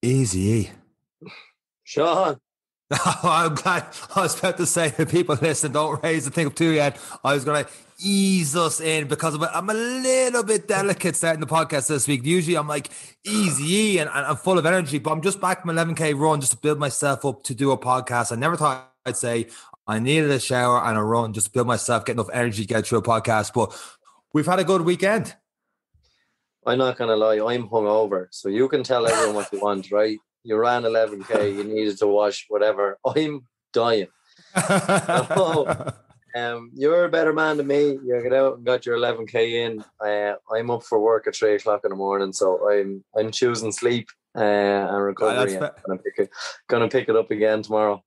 Easy. Seán. I'm glad. I was about to say to people listening, don't raise the thing up too yet. I was going to ease us in because I'm a little bit delicate starting the podcast this week. Usually I'm like easy and I'm full of energy, but I'm just back from 11K run just to build myself up to do a podcast. I never thought I'd say I needed a shower and a run just to build myself, get enough energy to get through a podcast. But we've had a good weekend. I'm not going to lie, I'm hungover. So you can tell everyone what you want, right? You ran 11K, you needed to wash, whatever. I'm dying. You're a better man than me. You get out and got your 11K in. I'm up for work at 3 o'clock in the morning, so I'm choosing sleep and recovery. I'm gonna pick it up again tomorrow.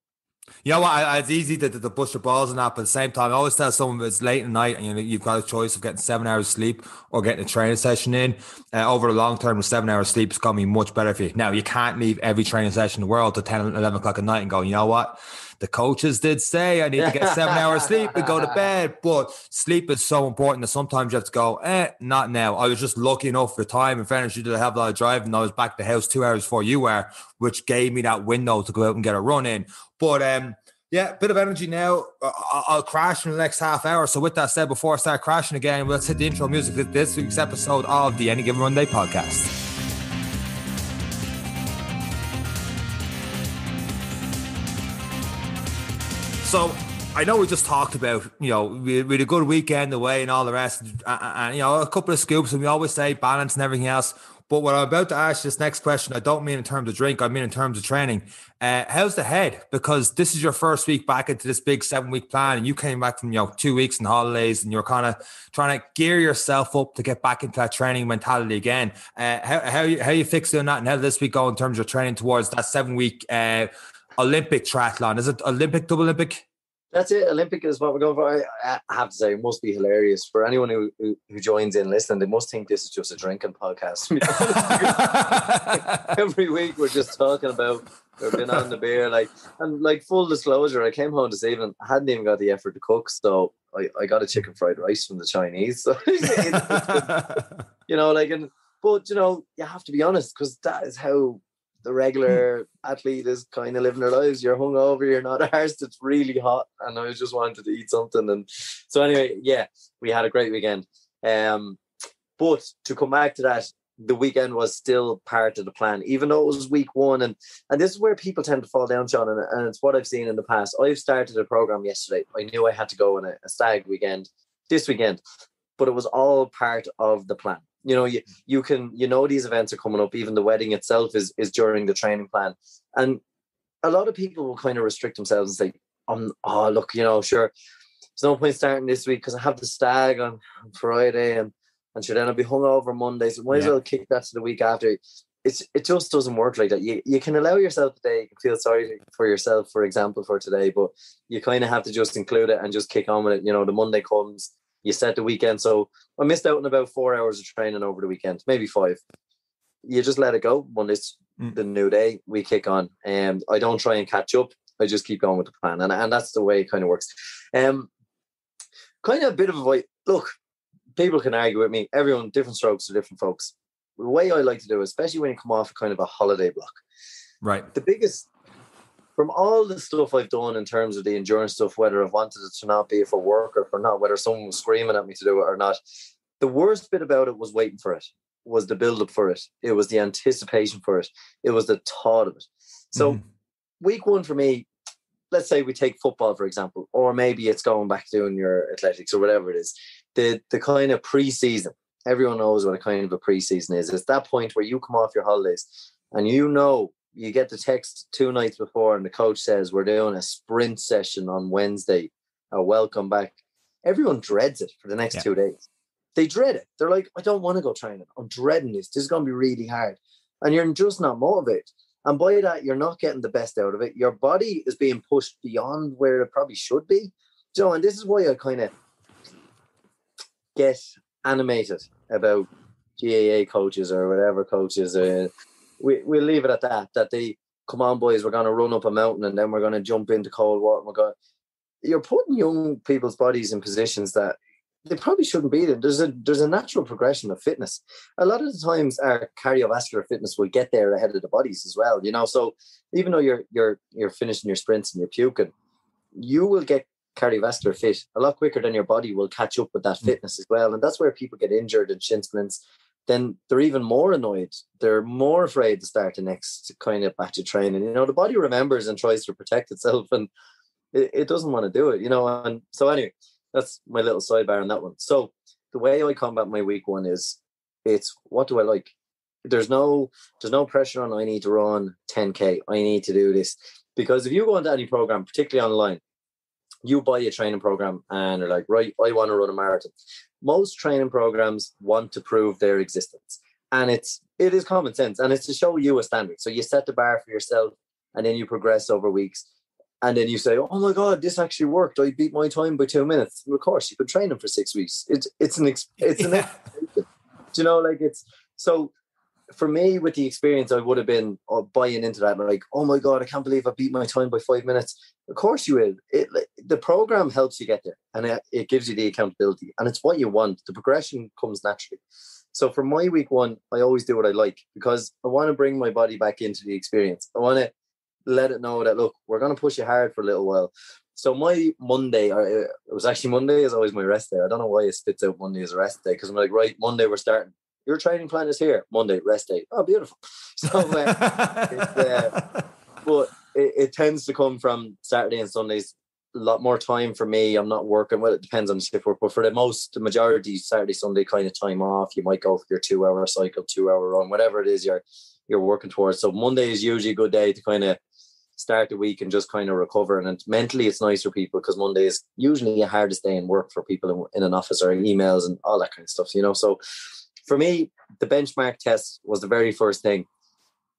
You know what? It's easy to push the balls and that, but at the same time, I always tell someone it's late at night and you've got a choice of getting 7 hours sleep or getting a training session in. Over the long term, 7 hours sleep is going to be much better for you. Now, you can't leave every training session in the world to 10, 11 o'clock at night and go, you know what? The coaches did say I need to get 7 hours sleep and go to bed, but sleep is so important that sometimes you have to go, not now. I was just lucky enough for time and fairness, you did have a lot of driving. I was back at the house 2 hours before you were, which gave me that window to go out and get a run in. But yeah, bit of energy now. I'll crash in the next half hour. So with that said, before I start crashing again, let's hit the intro music. This week's episode of the Any Given Monday podcast. So I know we just talked about, we had a good weekend away and all the rest, and a couple of scoops, and we always say balance and everything else. But what I'm about to ask this next question, I don't mean in terms of drink, I mean in terms of training. How's the head? Because this is your first week back into this big 7-week plan, and you came back from 2 weeks in holidays, and you're kind of trying to gear yourself up to get back into that training mentality again. How you fixing that, and how did this week go in terms of training towards that 7-week Olympic triathlon? Is it Olympic, double Olympic? That's it. Olympic is what we're going for. I have to say, it must be hilarious for anyone who joins in listening. They must think this is just a drinking podcast. Every week we're just talking about we've been on the beer. And full disclosure, I came home this evening. I hadn't even got the effort to cook, so I got a chicken fried rice from the Chinese. So but you have to be honest, because that is how the regular athlete is kind of living their lives. You're hungover, you're not arsed, it's really hot, and I just wanted to eat something. And so anyway, yeah, we had a great weekend. But to come back to that, the weekend was still part of the plan, even though it was week one. And this is where people tend to fall down, Sean, and it's what I've seen in the past. I've started a program yesterday. I knew I had to go on a stag weekend this weekend, but it was all part of the plan. You can these events are coming up. Even the wedding itself is during the training plan. And a lot of people will kind of restrict themselves and say, sure, there's no point starting this week because I have the stag on Friday and sure, then I'll be hungover Monday. So might as well kick that to the week after. It just doesn't work like that. You can allow yourself a day, you can feel sorry for yourself, for example, for today, but you kind of have to just include it and just kick on with it. The Monday comes, you set the weekend. So I missed out on about 4 hours of training over the weekend, maybe 5. You just let it go. Monday's the new day. We kick on. And I don't try and catch up. I just keep going with the plan. And that's the way it kind of works. Kind of a bit of a look, people can argue with me. Everyone, different strokes for different folks. The way I like to do it, especially when you come off kind of a holiday block. Right. The biggest, from all the stuff I've done in terms of the endurance stuff, whether I've wanted it to not be for work or for not, whether someone was screaming at me to do it or not, the worst bit about it was waiting for it, was the build-up for it. It was the anticipation for it. It was the thought of it. So week one for me, let's say we take football, for example, or maybe it's going back to doing your athletics or whatever it is. The kind of pre-season, everyone knows what a kind of a pre-season is. It's that point where you come off your holidays and you get the text 2 nights before and the coach says, we're doing a sprint session on Wednesday. Welcome back. Everyone dreads it for the next 2 days. They dread it. They're like, I don't want to go training. I'm dreading this. This is going to be really hard. And you're just not motivated. And by that, you're not getting the best out of it. Your body is being pushed beyond where it probably should be. And this is why I kind of get animated about GAA coaches or whatever coaches. We'll leave it at that they, come on, boys, we're going to run up a mountain and then we're going to jump into cold water. You're putting young people's bodies in positions that they probably shouldn't be there. There's a natural progression of fitness. A lot of the times our cardiovascular fitness will get there ahead of the bodies as well, you know. So even though you're finishing your sprints and you're puking, you will get cardiovascular fit a lot quicker than your body will catch up with that fitness as well. And that's where people get injured and shin splints. Then they're even more annoyed. They're more afraid to start the next kind of batch of training. You know, the body remembers and tries to protect itself, and it doesn't want to do it, you know. And so anyway, that's my little sidebar on that one. So the way I combat my week one is, it's what do I like? There's no pressure on I need to run 10K. I need to do this. Because if you go into any program, particularly online, you buy a training program and you're like, right, I want to run a marathon. Most training programs want to prove their existence. And it is common sense. And it's to show you a standard. So you set the bar for yourself and then you progress over weeks. And then you say, oh my God, this actually worked. I beat my time by 2 minutes. And of course, you could train them for 6 weeks. It's an experience. You know, like it's so. For me, with the experience, I would have been buying into that. Like, oh my God, I can't believe I beat my time by 5 minutes. Of course you will. The program helps you get there, and it gives you the accountability, and it's what you want. The progression comes naturally. So for my week one, I always do what I like, because I want to bring my body back into the experience. I want to let it know that, look, we're going to push you hard for a little while. So my Monday, it was actually Monday is always my rest day. I don't know why it spits out Monday as a rest day, because I'm like, right, Monday we're starting. Your training plan is here. Monday, rest day. Oh, beautiful. So, but it tends to come from Saturday and Sundays. A lot more time for me. I'm not working. Well, it depends on the shift work, but for the majority, Saturday, Sunday kind of time off. You might go for your 2 hour cycle, 2 hour run, whatever it is you're working towards. So Monday is usually a good day to kind of start the week and just kind of recover. And mentally, it's nice for people, because Monday is usually the hardest day in work for people in an office, or emails and all that kind of stuff, you know. So for me, the benchmark test was the very first thing.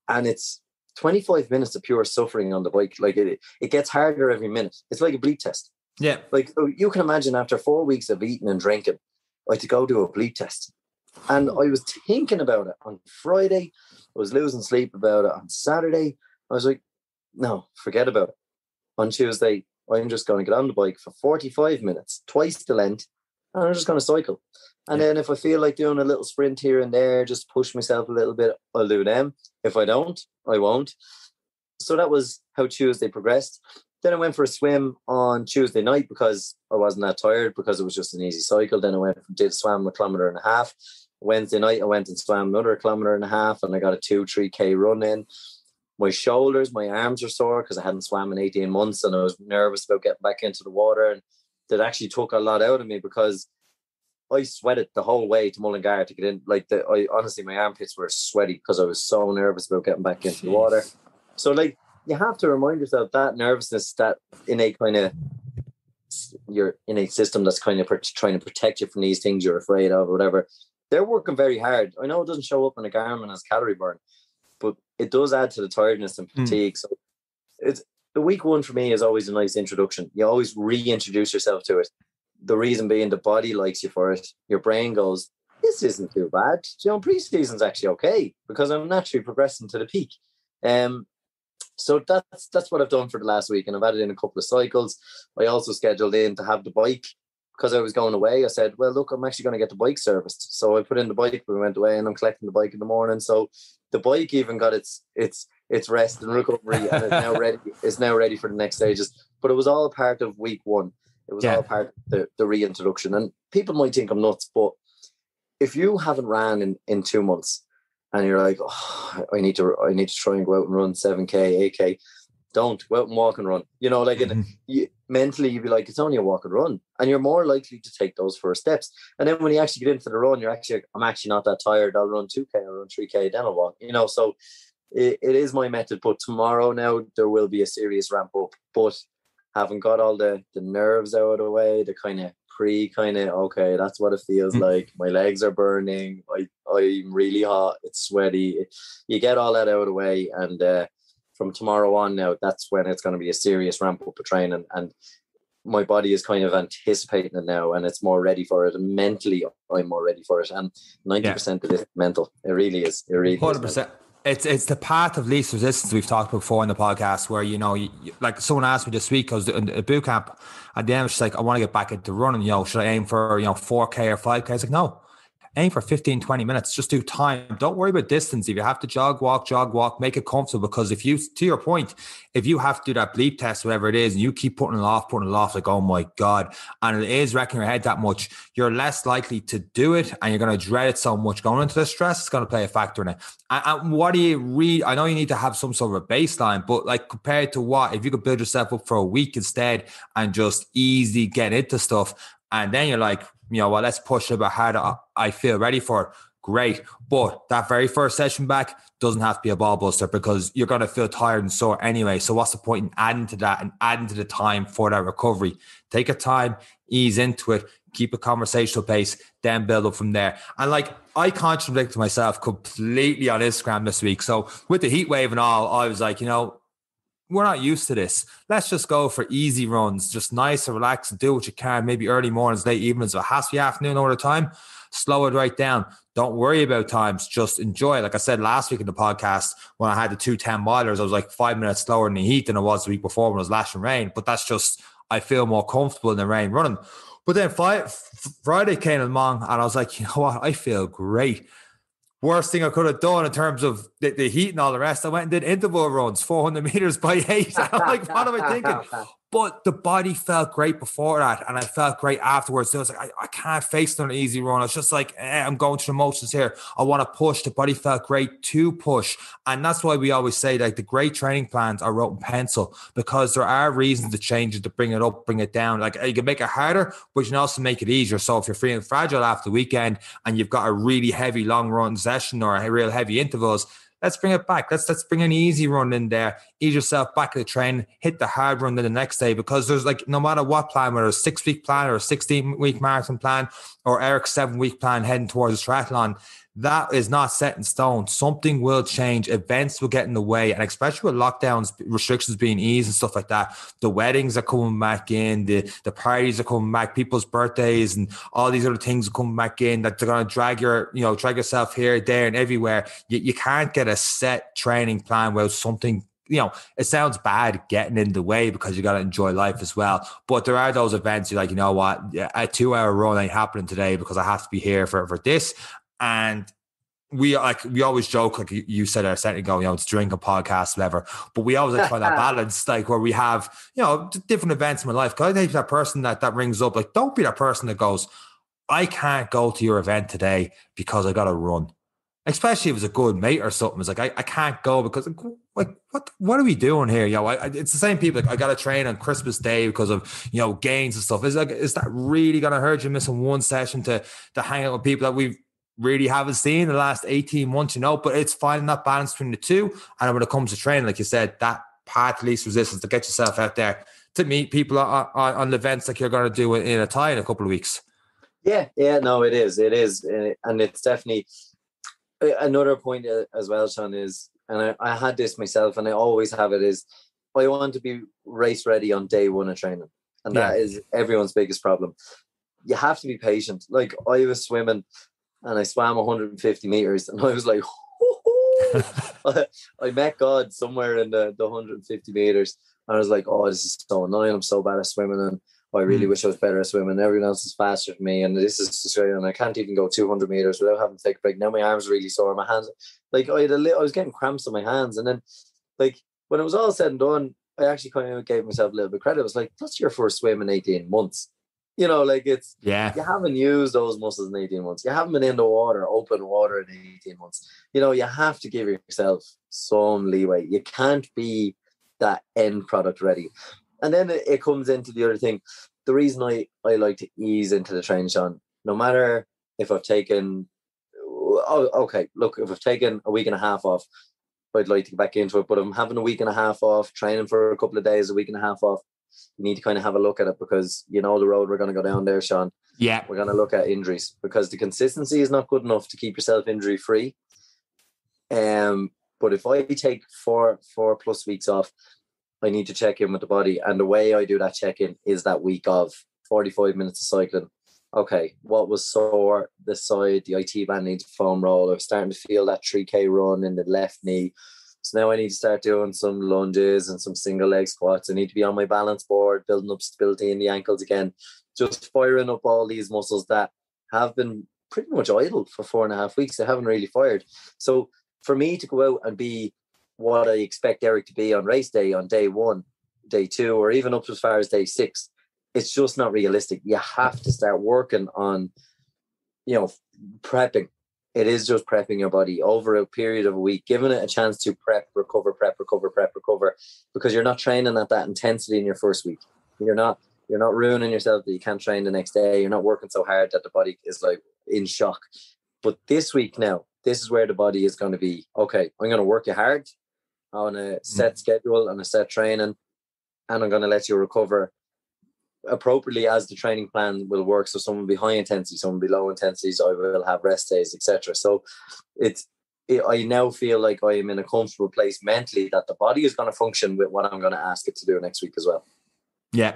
And it's 25 minutes of pure suffering on the bike. Like it gets harder every minute. It's like a bleep test. Yeah. Like, so you can imagine, after 4 weeks of eating and drinking, I had to go do a bleep test. And I was thinking about it on Friday. I was losing sleep about it on Saturday. I was like, no, forget about it. On Tuesday, I'm just going to get on the bike for 45 minutes, twice the length, and I'm just going to cycle. And then if I feel like doing a little sprint here and there, just push myself a little bit, I'll do them. If I don't, I won't. So that was how Tuesday progressed. Then I went for a swim on Tuesday night, because I wasn't that tired, because it was just an easy cycle. Then I swam 1.5 kilometers. Wednesday night, I went and swam another 1.5 kilometers, and I got a 2-3K run in. My shoulders, my arms are sore because I hadn't swam in 18 months, and I was nervous about getting back into the water. And that actually took a lot out of me, because I sweated the whole way to Mullingar to get in. Like, honestly, my armpits were sweaty because I was so nervous about getting back into the water. So, like, you have to remind yourself that nervousness, that innate kind of, your innate system that's kind of trying to protect you from these things you're afraid of or whatever, they're working very hard. I know it doesn't show up in a Garmin as calorie burn, but it does add to the tiredness and fatigue. So it's the week one for me is always a nice introduction. You always reintroduce yourself to it. The reason being, the body likes you for it. Your brain goes, this isn't too bad. You know, pre-season's actually okay, because I'm naturally progressing to the peak. So that's what I've done for the last week, and I've added in a couple of cycles. I also scheduled in to have the bike, because I was going away. I said, well, look, I'm actually going to get the bike serviced. So I put in the bike when we went away, and I'm collecting the bike in the morning. So the bike even got its rest and recovery, and is now ready for the next stages. But it was all part of week one. It was all part of the reintroduction. And people might think I'm nuts, but if you haven't ran in 2 months and you're like, oh, I need to try and go out and run 7K, 8K, don't go out and walk and run. You know, like mentally you'd be like, it's only a walk and run. And you're more likely to take those first steps. And then when you actually get into the run, I'm actually not that tired. I'll run 2K, I'll run 3K, then I'll walk. You know, so it is my method. But tomorrow now there will be a serious ramp up. But having got all the nerves out of the way, the kind of okay, that's what it feels like. My legs are burning. I'm really hot. It's sweaty. You get all that out of the way, and from tomorrow on now, that's when it's going to be a serious ramp up of training, and my body is kind of anticipating it now, and it's more ready for it. And mentally, I'm more ready for it. And 90% of it is mental. It really is. It really 100%. It's the path of least resistance we've talked about before in the podcast, where like someone asked me this week, because in the boot camp at the end, she's like, I want to get back into running, should I aim for 4K or 5K? I was like, no, aim for 15, 20 minutes. Just do time. Don't worry about distance. If you have to jog, walk, make it comfortable. Because if you, to your point, if you have to do that bleep test, whatever it is, and you keep putting it off, like, oh my God, and it is wrecking your head that much, you're less likely to do it, and you're going to dread it so much going into the stress. It's going to play a factor in it. And what do you read? I know you need to have some sort of a baseline, but like compared to what, if you could build yourself up for a week instead and just easy get into stuff, and then you're like, well, let's push a bit harder. I feel ready for it. Great. But that very first session back doesn't have to be a ball buster, because you're going to feel tired and sore anyway. So what's the point in adding to that and adding to the time for that recovery? Take your time, ease into it, keep a conversational pace, then build up from there. And like, I contradicted myself completely on Instagram this week. So with the heat wave and all, I was like, we're not used to this. Let's just go for easy runs, just nice and relax and do what you can. Maybe early mornings, late evenings. If it has to be afternoon all the time, slow it right down. Don't worry about times. Just enjoy. Like I said last week in the podcast, when I had the 2:10 milers, I was like 5 minutes slower in the heat than I was the week before when it was lashing rain. But that's just, I feel more comfortable in the rain running. But then Friday came along and I was like, you know what? I feel great. Worst thing I could have done in terms of the heat and all the rest, I went and did interval runs, 400 meters by 8. I'm like, what am I thinking? But the body felt great before that, and I felt great afterwards. So I was like, I can't face an easy run. I was just like, I'm going through the motions here. I want to push. The body felt great to push. And that's why we always say, like, the great training plans are wrote in pencil, because there are reasons to change it, to bring it up, bring it down. Like, you can make it harder, but you can also make it easier. So if you're feeling fragile after the weekend and you've got a really heavy long run session or a real heavy intervals, let's bring it back. Let's bring an easy run in there. Ease yourself back to the train. Hit the hard run then the next day, because there's like, no matter what plan, whether it's a 6-week plan or a 16-week marathon plan or Eric's 7-week plan heading towards a triathlon, that is not set in stone. Something will change. Events will get in the way. And especially with lockdowns, restrictions being eased and stuff like that, the weddings are coming back in, the parties are coming back, people's birthdays and all these other things are coming back in, that they're going to drag yourself here, there and everywhere. You can't get a set training plan without something, it sounds bad getting in the way, because you got to enjoy life as well. But there are those events you're like, you know what, a 2-hour run ain't happening today because I have to be here for this. And we always joke, like you said a second ago, it's drinking podcast, whatever. But we always like find that balance, like where we have, different events in my life. Because I think that person that rings up, like, don't be that person that goes, I can't go to your event today because I got to run. Especially if it's a good mate or something. It's like, I can't go because, like, what are we doing here? It's the same people. Like, I got to train on Christmas Day because of, gains and stuff. Is that really going to hurt you missing one session to hang out with people that we really haven't seen in the last 18 months, but it's finding that balance between the two. And when it comes to training, like you said, that path least resistance, to get yourself out there to meet people on events like you're going to do in a tie in a couple of weeks. Yeah, no, it is. And it's definitely another point as well, Sean, is, and I had this myself and I always have it, is I want to be race ready on day one of training. And that is everyone's biggest problem. You have to be patient. Like, I was swimming and I swam 150 meters and I was like, I met God somewhere in the 150 meters. And I was like, oh, this is so annoying. I'm so bad at swimming. And I really wish I was better at swimming. Everyone else is faster than me. And this is Australia. And I can't even go 200 meters without having to take a break. Now my arms are really sore. My hands, like, I was getting cramps in my hands. And then, like, when it was all said and done, I actually kind of gave myself a little bit of credit. I was like, that's your first swim in 18 months. Like, it's, you haven't used those muscles in 18 months. You haven't been in the water, open water in 18 months. You have to give yourself some leeway. You can't be that end product ready. And then it comes into the other thing. The reason I like to ease into the training, Sean, no matter if I've taken, if I've taken a week and a half off, I'd like to get back into it. But if I'm having a week and a half off, training for a couple of days, a week and a half off, you need to kind of have a look at it, because the road we're going to go down there, Sean. Yeah. We're going to look at injuries, because the consistency is not good enough to keep yourself injury free. But if I take 4+ weeks off, I need to check in with the body. And the way I do that check-in is that week of 45 minutes of cycling, okay, what was sore, the side, the IT band needs a foam roll. I was starting to feel that 3K run in the left knee. So now I need to start doing some lunges and some single leg squats. I need to be on my balance board, building up stability in the ankles again, just firing up all these muscles that have been pretty much idle for 4.5 weeks. They haven't really fired. So for me to go out and be what I expect Eric to be on race day, on day 1, day 2, or even up as far as day 6, it's just not realistic. You have to start working on, prepping. It is just prepping your body over a period of a week, giving it a chance to prep, recover, because you're not training at that intensity in your first week. You're not ruining yourself that you can't train the next day. You're not working so hard that the body is like in shock. But this week now, this is where the body is going to be, okay, I'm going to work you hard on a set schedule and a set training, and I'm going to let you recover appropriately as the training plan will work. So some will be high intensity, some will be low intensity. So I will have rest days, etc. So I now feel like I am in a comfortable place mentally that the body is going to function with what I'm going to ask it to do next week as well. Yeah,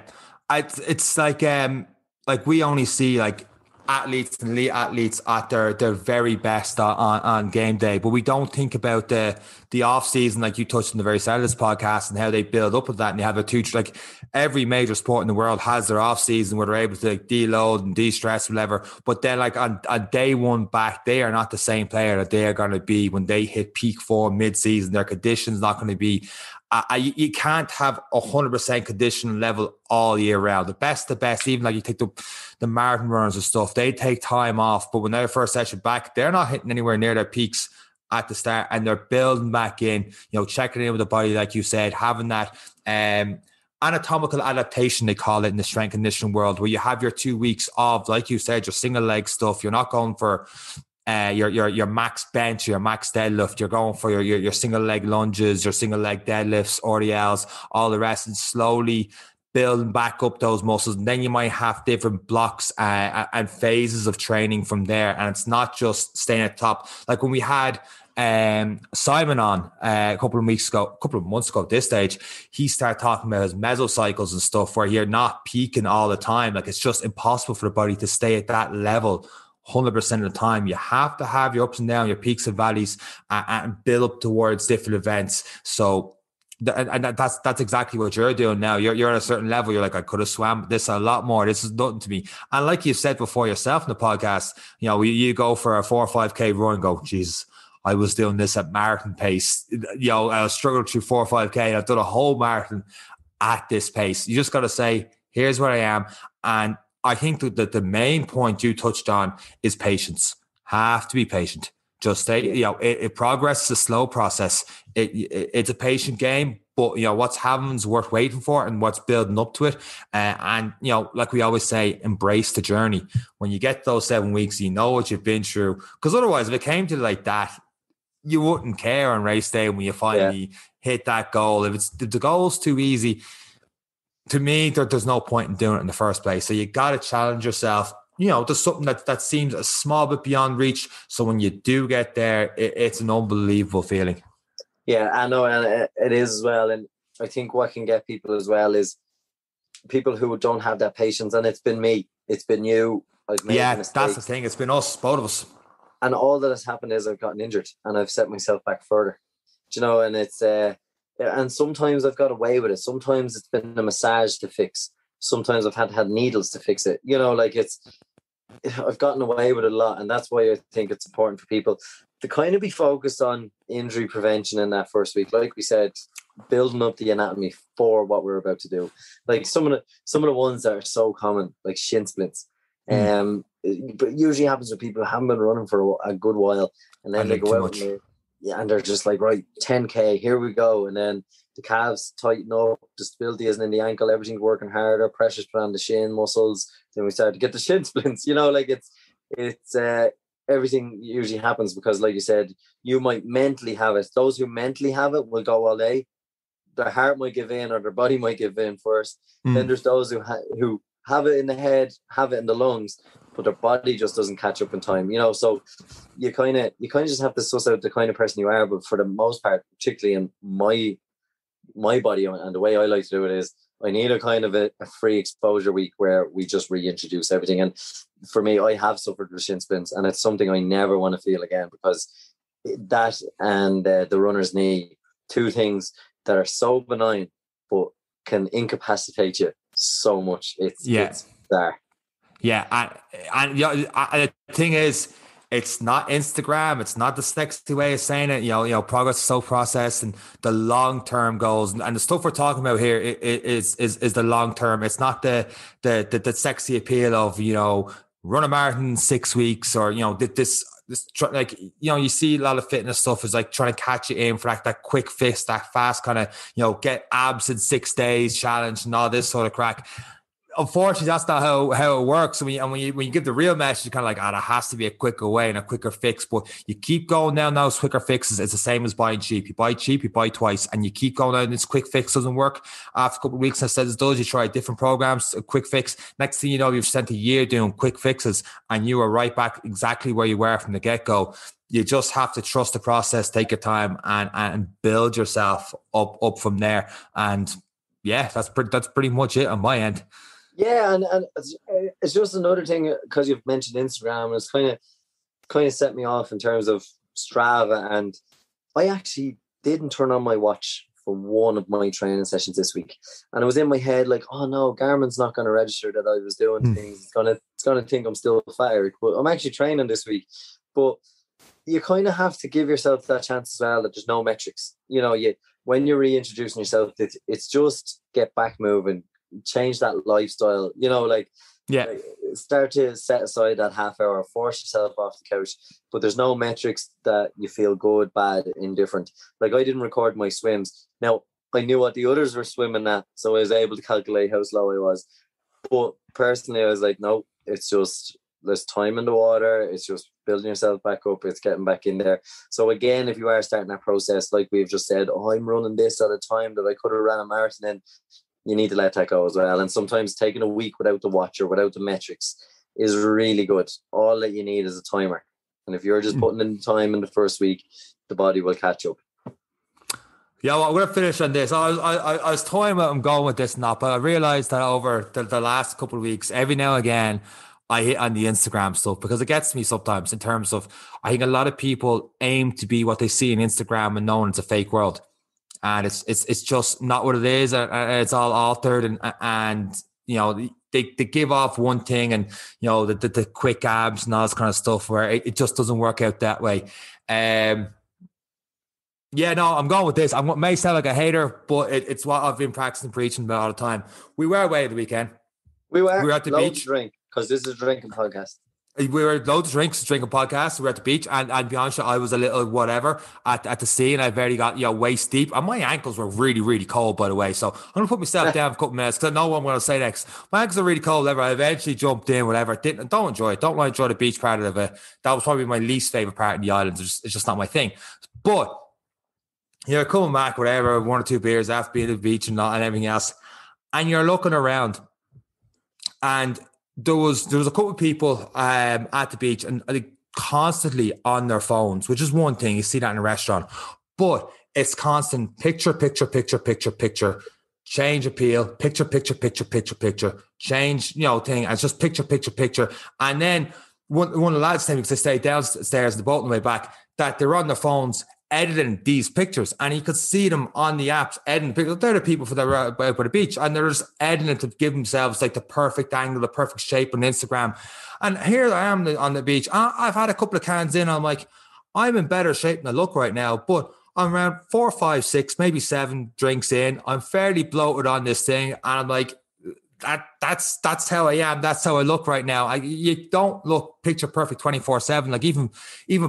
it's like we only see like athletes and elite athletes at their very best on game day, but we don't think about the off season, like you touched on the very start of this podcast, and how they build up with that. And you have a two, like every major sport in the world has their off season where they're able to like deload and de-stress, whatever. But then like on day one back, they are not the same player that they are going to be when they hit peak form mid-season. Their condition's not going to be. You can't have 100% condition level all year round. The best, even like you take the marathon runners and stuff, they take time off, but when they're first session back, they're not hitting anywhere near their peaks at the start, and they're building back in, checking in with the body, like you said, having that anatomical adaptation, they call it in the strength conditioning world, where you have your 2 weeks of, like you said, your single leg stuff. You're not going for your max bench, your max deadlift. You're going for your single leg lunges, your single leg deadlifts, RDLs, all the rest, and slowly building back up those muscles. And then you might have different blocks and phases of training from there. And it's not just staying at the top. Like when we had Simon on a couple of months ago at this stage, he started talking about his mesocycles and stuff where you're not peaking all the time. Like it's just impossible for the body to stay at that level 100% of the time. You have to have your ups and downs, your peaks and valleys, and build up towards different events. So that's exactly what you're doing now. You're at a certain level. You're like, I could have swam this a lot more. This is nothing to me. And like you said before yourself in the podcast, you go for a 4 or 5K run and go, Jesus, I was doing this at marathon pace. I was struggling through 4 or 5K. I've done a whole marathon at this pace. You just got to say, here's where I am. And I think that the main point you touched on is patience. Have to be patient. Just say, it progress is a slow process. It's a patient game, but what's happening is worth waiting for, and what's building up to it. And like we always say, embrace the journey. When you get those 7 weeks, you know what you've been through. Because otherwise, if it came to like that, you wouldn't care on race day when you finally hit that goal. If the goal's too easy, to me, there's no point in doing it in the first place. So you got to challenge yourself. There's something that seems a small bit beyond reach. So when you do get there, it's an unbelievable feeling. Yeah, I know, and it is as well. And I think what can get people as well is people who don't have that patience. And it's been me, it's been you. I've made mistakes. That's the thing. It's been us, both of us. And all that has happened is I've gotten injured and I've set myself back further. And it's and sometimes I've got away with it. Sometimes it's been a massage to fix. Sometimes I've had needles to fix it. I've gotten away with it a lot. And that's why I think it's important for people to kind of be focused on injury prevention in that first week. Like we said, building up the anatomy for what we're about to do. Like some of the ones that are so common, like shin splints. But usually happens with people who haven't been running for a good while, and then they go out and they're just like, right, 10K, here we go. And then the calves tighten up, the stability isn't in the ankle, everything's working harder, pressure's put on the shin muscles. Then we start to get the shin splints. It's everything usually happens because, like you said, you might mentally have it. Those who mentally have it will go all day. Their heart might give in, or their body might give in first. Then there's those who have it in the head, have it in the lungs, but their body just doesn't catch up in time. So you kind of just have to suss out the kind of person you are. But for the most part, particularly in my my body, and the way I like to do it is I need a kind of a free exposure week where we just reintroduce everything. And for me, I have suffered with shin splints, and it's something I never want to feel again, because that and the runner's knee, two things that are so benign but can incapacitate you so much. It's there. Yeah, and the thing is, it's not Instagram. It's not the sexy way of saying it. You know, progress is so processed, and the long term goals and the stuff we're talking about here is the long term. It's not the sexy appeal of, you know, run a marathon in 6 weeks, or, you know, this like, you know, you see a lot of fitness stuff is like trying to catch you in for that quick fix, that fast kind of, you know, get abs in 6 days challenge and all this sort of crack. Unfortunately, that's not how it works. When you give the real message, you're kind of like, there has to be a quicker way and a quicker fix. But you keep going down those quicker fixes. It's the same as buying cheap. You buy cheap, you buy twice, and you keep going down. This quick fix doesn't work. After a couple of weeks, instead it does, you try different programs, a quick fix. Next thing you know, you've spent a year doing quick fixes, and you are right back exactly where you were from the get-go. You just have to trust the process, take your time, and build yourself up from there. And yeah, that's pretty much it on my end. Yeah, and it's just another thing, because you've mentioned Instagram, it's kind of set me off in terms of Strava. And I actually didn't turn on my watch for one of my training sessions this week, and it was in my head like, oh no, Garmin's not going to register that I was doing things. It's gonna think I'm still fat Eric, but I'm actually training this week. But you kind of have to give yourself that chance as well, that there's no metrics. You know, when you're reintroducing yourself, it's just get back moving. Change that lifestyle, you know, like start to set aside that half hour, force yourself off the couch, but there's no metrics that you feel good, bad, indifferent. Like, I didn't record my swims. Now, I knew what the others were swimming at, so I was able to calculate how slow I was. But personally, I was like, no, it's just, there's time in the water. It's just building yourself back up. It's getting back in there. So again, if you are starting that process, like we've just said, oh, I'm running this at a time that I could have ran a marathon in, you need to let that go as well. And sometimes taking a week without the watch or without the metrics is really good. All that you need is a timer. And if you're just putting in time in the first week, the body will catch up. Yeah, well, I'm going to finish on this. I was toying with I'm going with this now, but I realized that over the last couple of weeks, every now and again, I hit on the Instagram stuff, because it gets me sometimes in terms of, I think a lot of people aim to be what they see on Instagram and knowing it's a fake world. And it's just not what it is, and it's all altered, and you know, they give off one thing, and you know, the quick abs and all this kind of stuff, where it just doesn't work out that way. Yeah, no, I'm going with this. I may sound like a hater, but it's what I've been practicing, preaching about all the time. We were away at the weekend. We were at the beach. Drink, because this is a drinking podcast. We were loads of drinks, drinking podcasts. We were at the beach, and to be honest, I was a little whatever at the sea, and I barely got waist deep, and my ankles were really, really cold, by the way. So I'm gonna put myself down for a couple minutes, because I know what I'm gonna say next. My ankles are really cold. Whatever. I eventually jumped in. Whatever. Don't enjoy it. Don't really enjoy the beach part of it. That was probably my least favorite part in the islands. It's just not my thing. But you're coming back, whatever, 1 or 2 beers after being at the beach and everything else, and you're looking around, and there was a couple of people at the beach, and I think constantly on their phones, which is one thing. You see that in a restaurant, but it's constant picture, change appeal, picture, change, thing. And it's just picture. And then one of the lads saying, because they stayed downstairs in the boat on the way back, that they're on their phones editing these pictures, and you could see them on the apps editing pictures. They're the people for the by the beach, and they're just editing to give themselves like the perfect angle, the perfect shape on Instagram. And here I am on the beach. I've had a couple of cans in. I'm like, I'm in better shape than I look right now, but I'm around 4, 5, 6, maybe 7 drinks in. I'm fairly bloated on this thing, and I'm like, that's how I am. That's how I look right now. You don't look picture perfect 24/7. Like even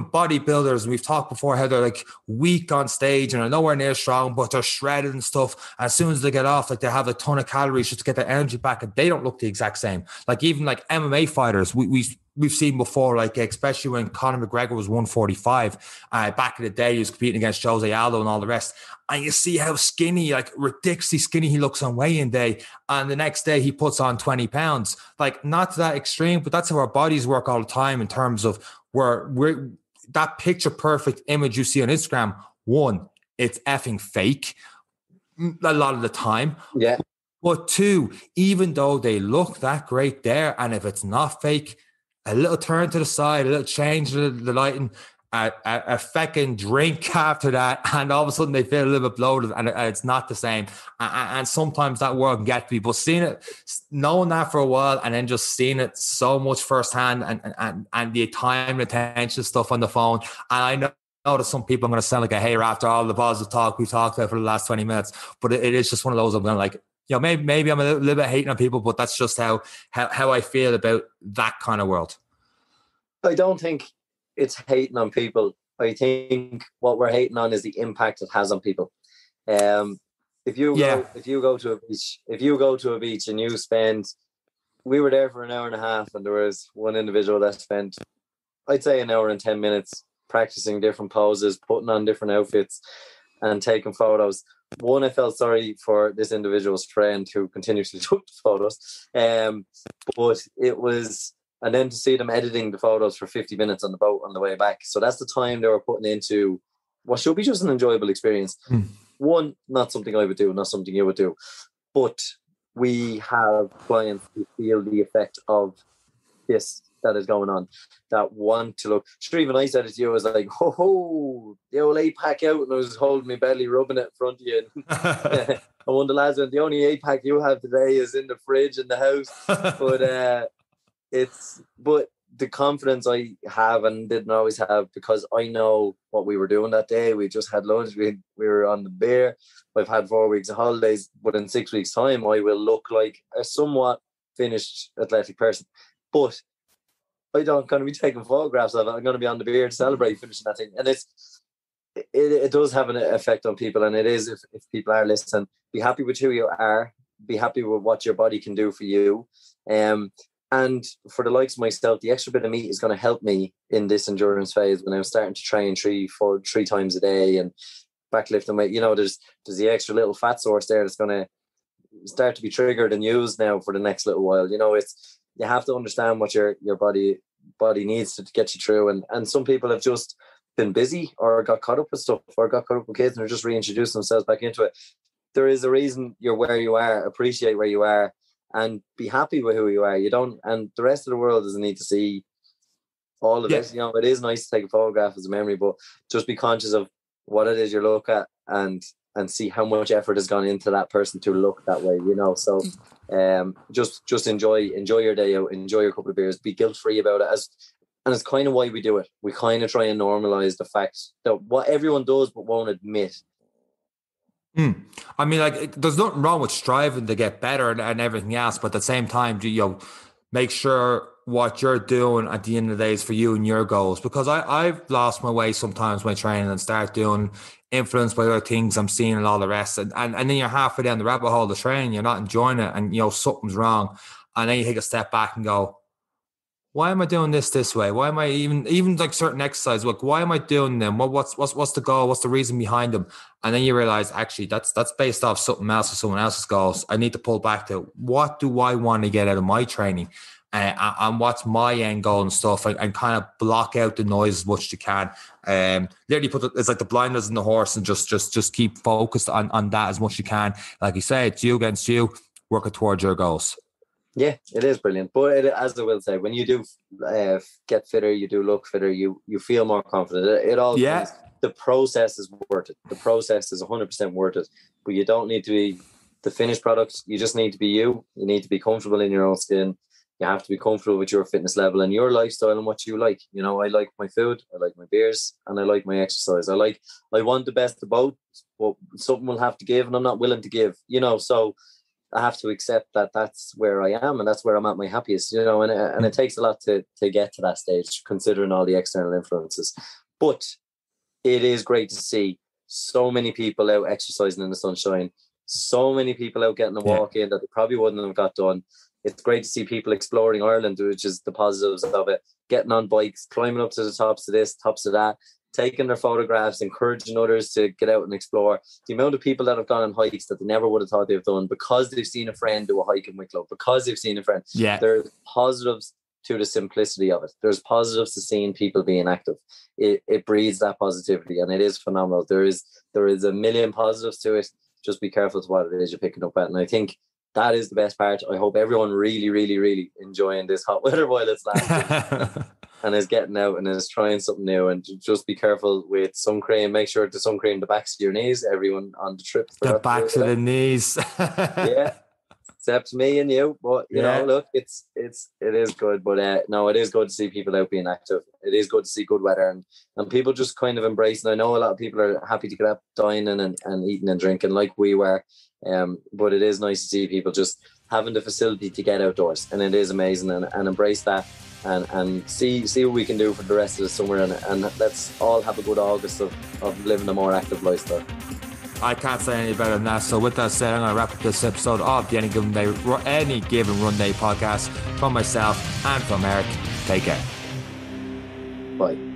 bodybuilders, we've talked before how they're like weak on stage and are nowhere near strong, but they're shredded and stuff. And as soon as they get off, like they have a ton of calories just to get their energy back, and they don't look the exact same. Like even like MMA fighters, we've seen before, like especially when Conor McGregor was 145 back in the day, he was competing against Jose Aldo and all the rest. And you see how skinny, like ridiculously skinny he looks on weigh-in day. And the next day he puts on 20 pounds. Like not to that extreme, but that's how our bodies work all the time in terms of we're that picture perfect image you see on Instagram. One, it's effing fake. a lot of the time. Yeah. But two, even though they look that great there, and if it's not fake, a little turn to the side, a little change the lighting, a fucking drink after that, and all of a sudden they feel a little bit bloated, and it's not the same. And sometimes that world can get to people. Seeing it, knowing that for a while, and then just seeing it so much firsthand, and the time and attention stuff on the phone. And I know that some people are going to sound like a hater after all the positive talk we talked about for the last 20 minutes, but it is just one of those I'm going to like, you know, maybe I'm a little bit hating on people, but that's just how I feel about that kind of world. I don't think it's hating on people. I think what we're hating on is the impact it has on people. If you go to a beach and you spend, we were there for an hour and a half, and there was one individual that spent, I'd say, an hour and 10 minutes practicing different poses, putting on different outfits, and taking photos. One, I felt sorry for this individual's friend who continuously took the photos, but it was. And then to see them editing the photos for 50 minutes on the boat on the way back. So that's the time they were putting into what should be just an enjoyable experience. One, not something I would do, not something you would do. But we have clients who feel the effect of this that is going on, that want to look. Sure, even I said it to you, I was like, ho, the old 8-pack out, and I was holding my belly, rubbing it in front of you. And one of the lads went, the only 8-pack you have today is in the fridge in the house. But the confidence I have and didn't always have, because I know what we were doing that day. We just had lunch. We were on the beer. I've had 4 weeks of holidays, but in 6 weeks' time, I will look like a somewhat finished athletic person. But I don't going to be taking photographs of it. I'm going to be on the beer to celebrate finishing that thing. And it does have an effect on people. And it is, if people are listening, be happy with who you are. Be happy with what your body can do for you. And for the likes of myself, the extra bit of meat is going to help me in this endurance phase when I'm starting to train 3 times a day and backlifting weight. You know, there's the extra little fat source there that's going to start to be triggered and used now for the next little while. You know, you have to understand what your body needs to get you through. And some people have just been busy or got caught up with stuff or got caught up with kids and are just reintroducing themselves back into it. There is a reason you're where you are. Appreciate where you are. And be happy with who you are. You don't, and the rest of the world doesn't need to see all of it. You know, it is nice to take a photograph as a memory, but just be conscious of what it is you look at and see how much effort has gone into that person to look that way. You know, so just enjoy your day out, enjoy your couple of beers, be guilt free about it. And it's kind of why we do it. We kind of try and normalize the fact that what everyone does but won't admit. I mean, like, there's nothing wrong with striving to get better and everything else, but at the same time, make sure what you're doing at the end of the day is for you and your goals. Because I've lost my way sometimes when training and start doing influenced by other things I'm seeing and all the rest, and then you're halfway down the rabbit hole of training, you're not enjoying it, and something's wrong, and then you take a step back and go, why am I doing this way? Why am I even like certain exercises? Like, why am I doing them? What's the goal? What's the reason behind them? And then you realize, actually, that's based off something else or someone else's goals. I need to pull back to what do I want to get out of my training, and what's my end goal and stuff, and kind of block out the noise as much as you can. Literally it's like the blinders in the horse, and just keep focused on that as much as you can. Like you say, it's you against you, working towards your goals. Yeah, it is brilliant. But as I will say, when you do get fitter, you do look fitter, you feel more confident. It all comes, the process is worth it. The process is 100% worth it. But you don't need to be the finished product. You just need to be you. You need to be comfortable in your own skin. You have to be comfortable with your fitness level and your lifestyle and what you like. You know, I like my food, I like my beers, and I like my exercise. I want the best of both, but something will have to give, and I'm not willing to give. You know, so I have to accept that that's where I am and that's where I'm at my happiest, you know, and it takes a lot to get to that stage, considering all the external influences. But it is great to see so many people out exercising in the sunshine, so many people out getting a walk in that they probably wouldn't have got done. It's great to see people exploring Ireland, which is the positives of it, getting on bikes, climbing up to the tops of this, tops of that, taking their photographs, encouraging others to get out and explore. The amount of people that have gone on hikes that they never would have thought they've done because they've seen a friend do a hike in Wicklow, because they've seen a friend. Yeah. There's positives to the simplicity of it. There's positives to seeing people being active. It breeds that positivity, and it is phenomenal. There is a million positives to it. just be careful to what it is you're picking up at. And I think that is the best part. I hope everyone really, really, really enjoying this hot weather while it's lasting and is getting out and is trying something new. And just be careful with sun cream. Make sure to sun cream the backs of your knees. Everyone on the trip. The backs of the knees. Yeah. Except me and you, but you know, look, it is good. But no, it is good to see people out being active. It is good to see good weather and people just kind of embracing. I know a lot of people are happy to get up dining and eating and drinking like we were, but it is nice to see people just having the facility to get outdoors, and it is amazing, and embrace that and see what we can do for the rest of the summer, and let's all have a good August of living a more active lifestyle. I can't say any better than that. So with that said, I'm going to wrap up this episode of the Any Given Run Day podcast from myself and from Eric. Take care. Bye.